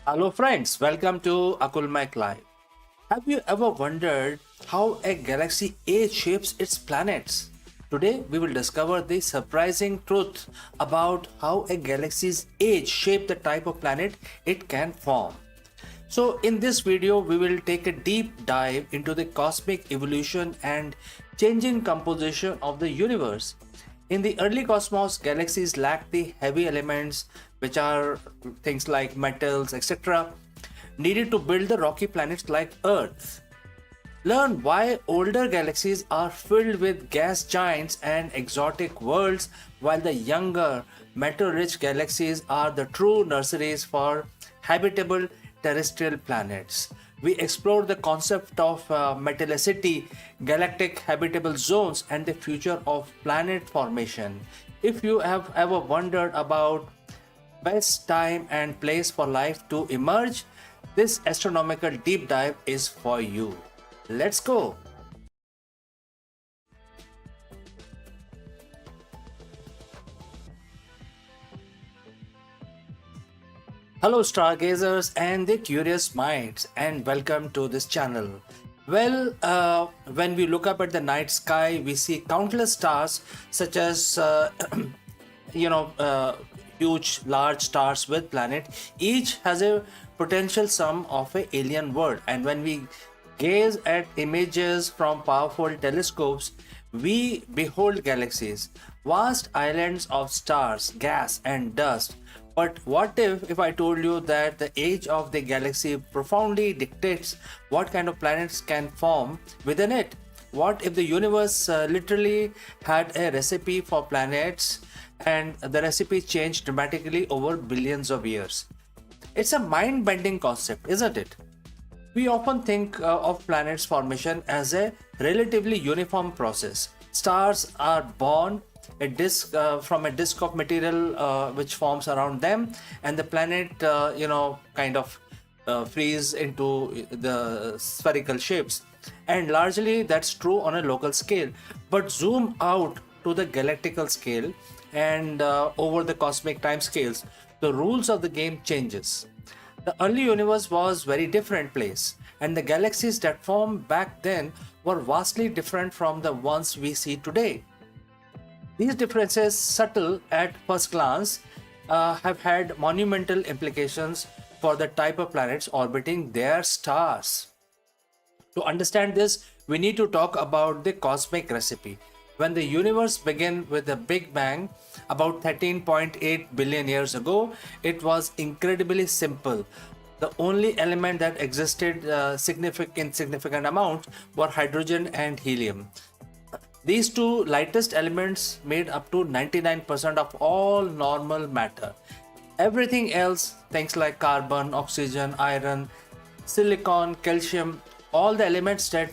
Hello, friends. Welcome to Akulmaik Live. Have you ever wondered how a galaxy age shapes its planets? Today, we will discover the surprising truth about how a galaxy's age shape the type of planet it can form. So, in this video, we will take a deep dive into the cosmic evolution and changing composition of the universe. In the early cosmos, galaxies lacked the heavy elements, which are things like metals, etc., needed to build the rocky planets like Earth. Learn why older galaxies are filled with gas giants and exotic worlds, while the younger, metal rich galaxies are the true nurseries for habitable terrestrial planets. We explore the concept of metallicity, galactic habitable zones, and the future of planet formation. If you have ever wondered about best time and place for life to emerge, this astronomical deep dive is for you. Let's go! Hello, stargazers and the curious minds, and welcome to this channel. When we look up at the night sky, we see countless stars, such as you know, huge, large stars with planet. Each has a potential sum of a alien world, and when we gaze at images from powerful telescopes, we behold galaxies, vast islands of stars, gas, and dust. But what if I told you that the age of the galaxy profoundly dictates what kind of planets can form within it? What if the universe literally had a recipe for planets and the recipe changed dramatically over billions of years? It's a mind bending concept, isn't it? We often think of planets' formation as a relatively uniform process. Stars are born from a disk of material which forms around them, and the planet, kind of freeze into the spherical shapes. And largely that's true on a local scale. But zoom out to the galactical scale and over the cosmic time scales, the rules of the game changes. The early universe was very different place, and the galaxies that formed back then were vastly different from the ones we see today. These differences, subtle at first glance, have had monumental implications for the type of planets orbiting their stars. To understand this, we need to talk about the cosmic recipe. When the universe began with the Big Bang about 13.8 billion years ago, it was incredibly simple. The only element that existed significant amount were hydrogen and helium. These two lightest elements made up to 99% of all normal matter. Everything else, things like carbon, oxygen, iron, silicon, calcium, all the elements that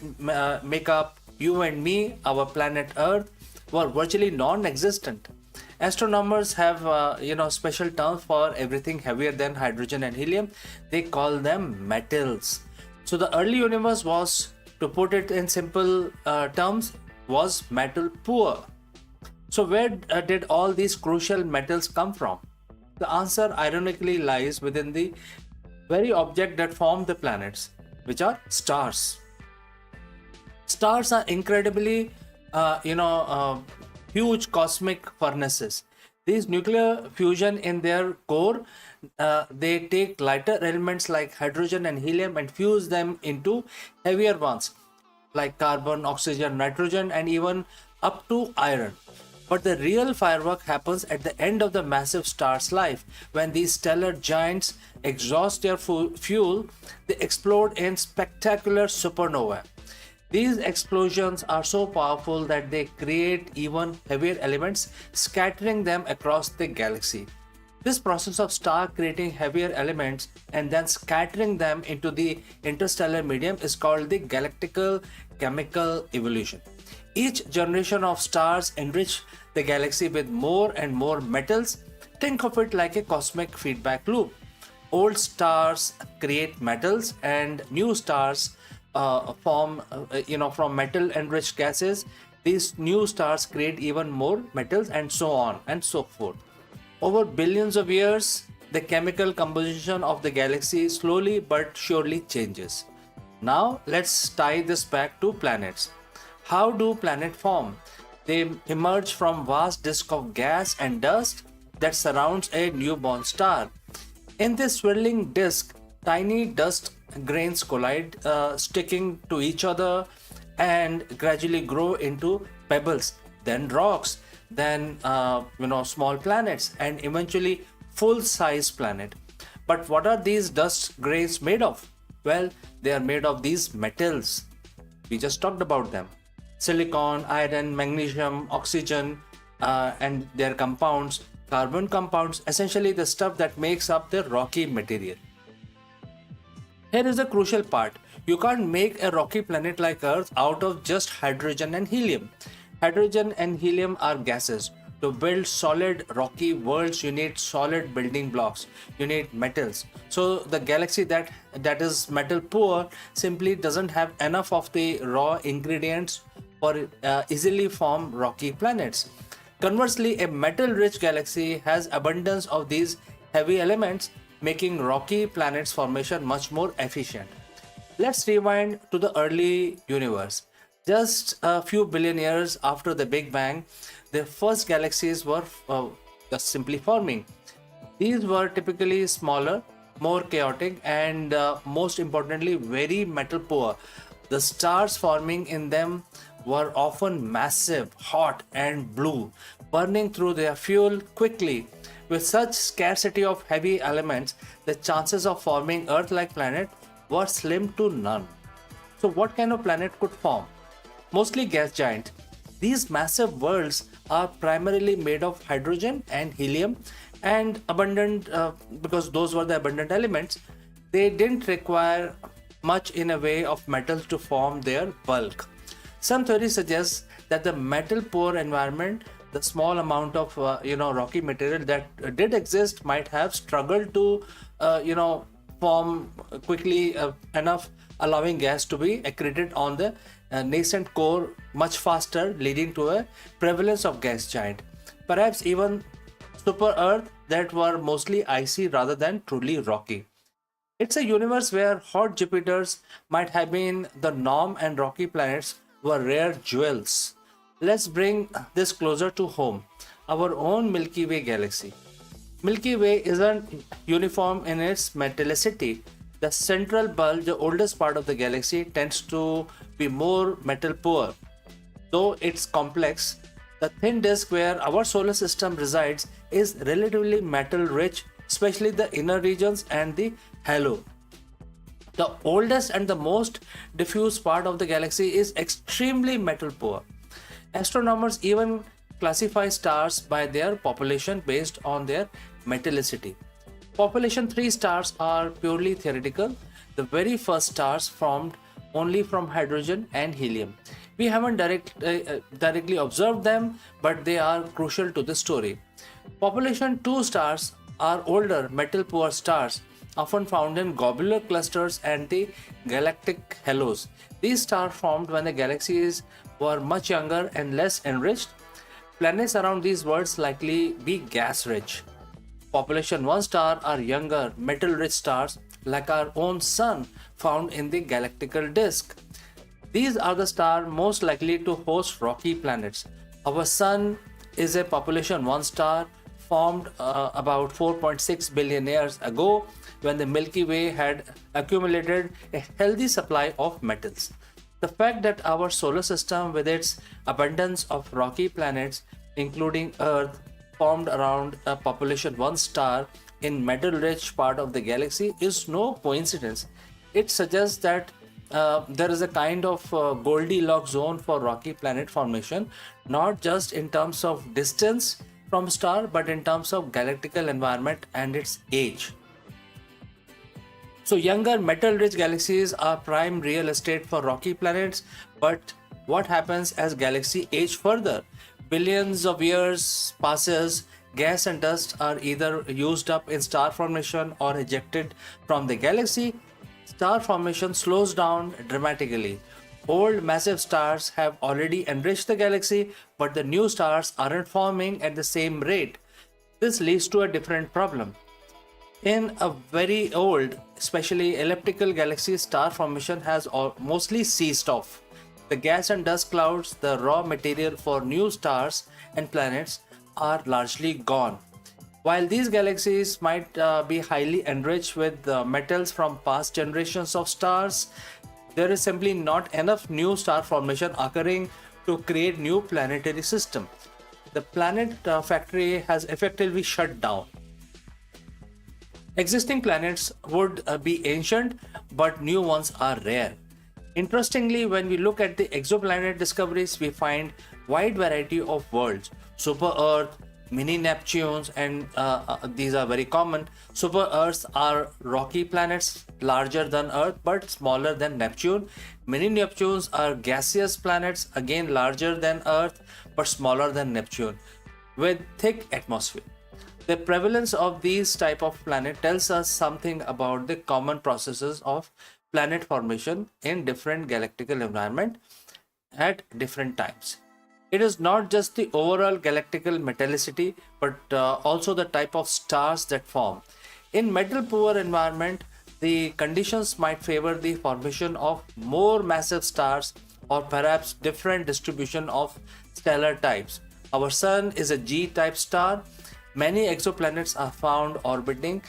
make up you and me, our planet Earth, were virtually non-existent. Astronomers have special terms for everything heavier than hydrogen and helium. They call them metals. So the early universe was, to put it in simple terms, was metal poor. So where did all these crucial metals come from? The answer ironically lies within the very object that formed the planets, which are stars. Stars are incredibly, huge cosmic furnaces. These nuclear fusion in their core, they take lighter elements like hydrogen and helium and fuse them into heavier ones like carbon, oxygen, nitrogen, and even up to iron. But the real firework happens at the end of the massive star's life. When these stellar giants exhaust their fuel, they explode in spectacular supernovae. These explosions are so powerful that they create even heavier elements, scattering them across the galaxy. This process of star creating heavier elements and then scattering them into the interstellar medium is called the galactical chemical evolution. Each generation of stars enrich the galaxy with more and more metals. Think of it like a cosmic feedback loop. Old stars create metals and new stars form from metal enriched gases. These new stars create even more metals, and so on and so forth. Over billions of years, the chemical composition of the galaxy slowly but surely changes. Now, let's tie this back to planets. How do planets form? They emerge from vast disk of gas and dust that surrounds a newborn star. In this swirling disk, tiny dust grains collide, sticking to each other, and gradually grow into pebbles, then rocks, then small planets, and eventually full-size planet. But what are these dust grains made of? Well, they are made of these metals. We just talked about them: silicon, iron, magnesium, oxygen, and their compounds, carbon compounds, essentially the stuff that makes up the rocky material. Here is the crucial part. You can't make a rocky planet like Earth out of just hydrogen and helium. Hydrogen and helium are gases. To build solid rocky worlds, you need solid building blocks. You need metals. So the galaxy that is metal poor simply doesn't have enough of the raw ingredients for easily form rocky planets. Conversely, a metal-rich galaxy has abundance of these heavy elements, making rocky planets formation much more efficient. Let's rewind to the early universe. Just a few billion years after the Big Bang, the first galaxies were just simply forming. These were typically smaller, more chaotic, and most importantly, very metal poor. The stars forming in them were often massive, hot, and blue, burning through their fuel quickly. With such scarcity of heavy elements, the chances of forming Earth-like planet were slim to none. So, what kind of planet could form? Mostly gas giants. These massive worlds are primarily made of hydrogen and helium, and abundant because those were the abundant elements. They didn't require much in a way of metals to form their bulk. Some theories suggest that the metal poor environment, the small amount of rocky material that did exist, might have struggled to form quickly enough, allowing gas to be accreted on the nascent core much faster, leading to a prevalence of gas giant. Perhaps even super Earth that were mostly icy rather than truly rocky. It's a universe where hot Jupiters might have been the norm and rocky planets were rare jewels. Let's bring this closer to home, our own Milky Way galaxy. Milky Way isn't uniform in its metallicity. The central bulge, the oldest part of the galaxy, tends to be more metal poor. Though it's complex, the thin disk where our solar system resides is relatively metal rich, especially the inner regions and the halo. The oldest and the most diffuse part of the galaxy is extremely metal poor. Astronomers even classify stars by their population based on their metallicity. Population 3 stars are purely theoretical. The very first stars formed only from hydrogen and helium. We haven't directly observed them, but they are crucial to the story. Population 2 stars are older metal poor stars, often found in globular clusters and the galactic halos. These stars formed when the galaxies were much younger and less enriched. Planets around these worlds likely be gas rich. Population 1 star are younger, metal-rich stars like our own Sun found in the galactical disk. These are the stars most likely to host rocky planets. Our Sun is a population 1 star formed about 4.6 billion years ago when the Milky Way had accumulated a healthy supply of metals. The fact that our solar system, with its abundance of rocky planets, including Earth, formed around a population 1 star in metal-rich part of the galaxy is no coincidence. It suggests that there is a kind of Goldilocks zone for rocky planet formation, not just in terms of distance from star, but in terms of galactical environment and its age. So younger metal-rich galaxies are prime real estate for rocky planets, but what happens as galaxy age further? Billions of years passes, gas and dust are either used up in star formation or ejected from the galaxy. Star formation slows down dramatically. Old massive stars have already enriched the galaxy, but the new stars aren't forming at the same rate. This leads to a different problem. In a very old, especially elliptical galaxy, star formation has mostly ceased off. The gas and dust clouds, the raw material for new stars and planets, are largely gone. While these galaxies might be highly enriched with metals from past generations of stars, there is simply not enough new star formation occurring to create new planetary system. The planet factory has effectively shut down. Existing planets would be ancient, but new ones are rare. Interestingly, when we look at the exoplanet discoveries, we find wide variety of worlds: super Earth, mini Neptunes, and these are very common. Super Earths are rocky planets, larger than Earth but smaller than Neptune. Mini Neptunes are gaseous planets, again larger than Earth but smaller than Neptune, with thick atmosphere. The prevalence of these type of planet tells us something about the common processes of planet formation in different galactical environment at different times. It is not just the overall galactical metallicity, but also the type of stars that form. In metal poor environment, the conditions might favor the formation of more massive stars or perhaps different distribution of stellar types. Our sun is a G-type star. Many exoplanets are found orbiting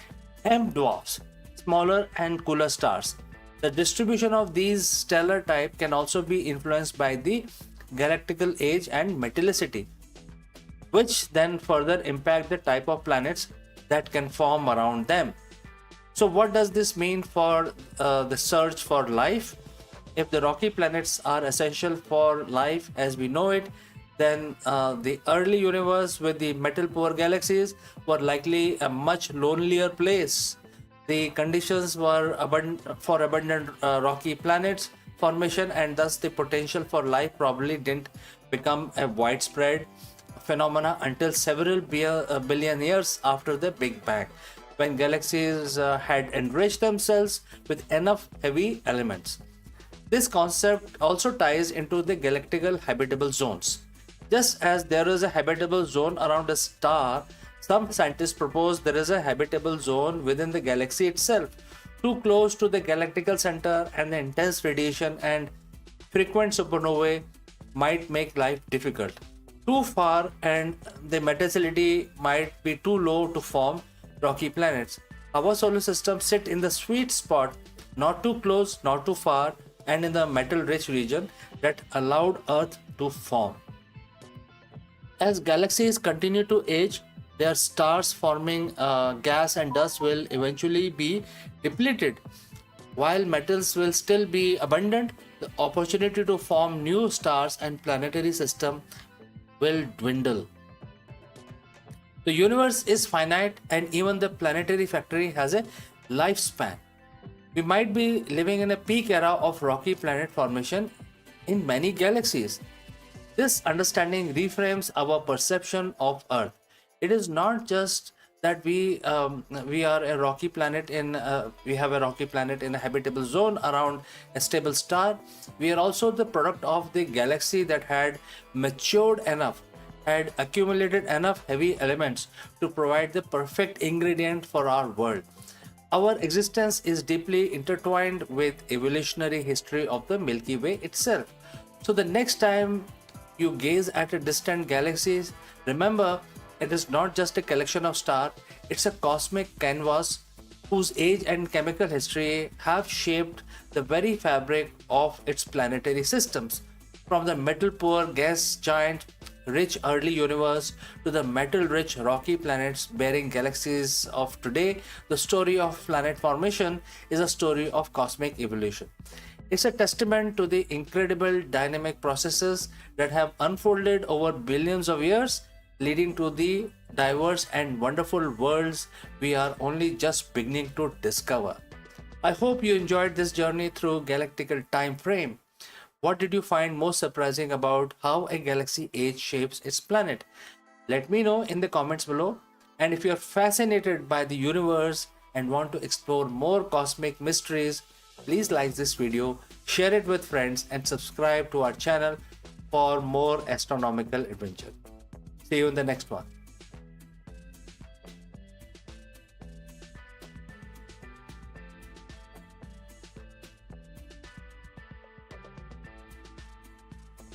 M dwarfs, smaller and cooler stars. The distribution of these stellar type can also be influenced by the galactical age and metallicity, which then further impact the type of planets that can form around them. So what does this mean for the search for life? If the rocky planets are essential for life as we know it, then the early universe with the metal poor galaxies were likely a much lonelier place. The conditions were for abundant rocky planets formation, and thus the potential for life probably didn't become a widespread phenomena until several billion years after the Big Bang, when galaxies had enriched themselves with enough heavy elements. This concept also ties into the galactical habitable zones. Just as there is a habitable zone around a star, some scientists propose there is a habitable zone within the galaxy itself. Too close to the galactical center and the intense radiation and frequent supernovae might make life difficult. Too far and the metallicity might be too low to form rocky planets. Our solar system sits in the sweet spot, not too close, not too far, and in the metal-rich region that allowed Earth to form. As galaxies continue to age, their stars forming gas and dust will eventually be depleted. While metals will still be abundant, the opportunity to form new stars and planetary system will dwindle. The universe is finite, and even the planetary factory has a lifespan. We might be living in a peak era of rocky planet formation in many galaxies. This understanding reframes our perception of Earth. It is not just that we are a rocky planet we have a rocky planet in a habitable zone around a stable star. We are also the product of the galaxy that had matured enough, had accumulated enough heavy elements to provide the perfect ingredient for our world. Our existence is deeply intertwined with evolutionary history of the Milky Way itself. So the next time you gaze at a distant galaxy, remember it is not just a collection of stars, it's a cosmic canvas whose age and chemical history have shaped the very fabric of its planetary systems. From the metal poor gas giant rich early universe to the metal rich rocky planets bearing galaxies of today, the story of planet formation is a story of cosmic evolution. It's a testament to the incredible dynamic processes that have unfolded over billions of years, leading to the diverse and wonderful worlds we are only just beginning to discover. I hope you enjoyed this journey through galactical time frame. What did you find most surprising about how a galaxy age shapes its planet? Let me know in the comments below. And if you're fascinated by the universe and want to explore more cosmic mysteries, please like this video, share it with friends, and subscribe to our channel for more astronomical adventure. See you in the next one.